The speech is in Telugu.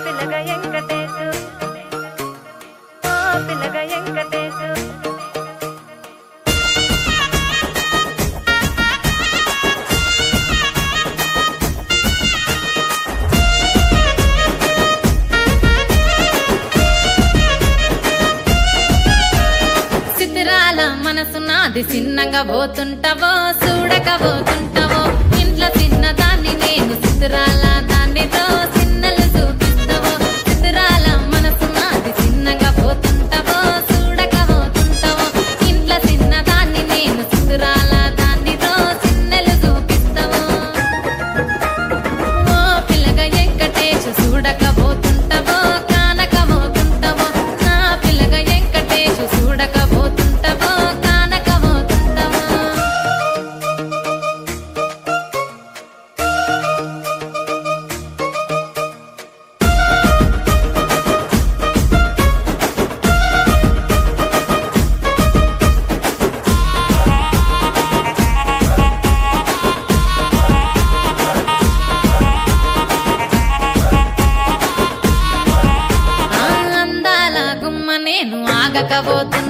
పిల్లగ వెంకటేశు ఓ పిల్లగ వెంకటేశు సిద్ధిరాల మనసు నాది చిన్నగా పోతుంటావో చూడక పోతుంటావో ఇంట్లో చిన్నదాన్ని నేను సిద్ధిరాల దానితో చిన్నలు చూపిస్తావో సిద్ధిరాల మనసు నాది చిన్నగా పోతుంటావో చూడక పోతుంటావో ఇంట్లో చిన్నదాన్ని నేను సిద్ధిరాల దానితో చిన్నలు చూపిస్తావో ఓ పిల్లగా వెంకటేశు చూడక పోతుంటావో కానక పోతుంటావో నా పిల్లగా వెంకటేశు చూడక పోతుంటావో కానక పోతుంటావో అందాల గుమ్మ నేను ఆగకపోతున్నా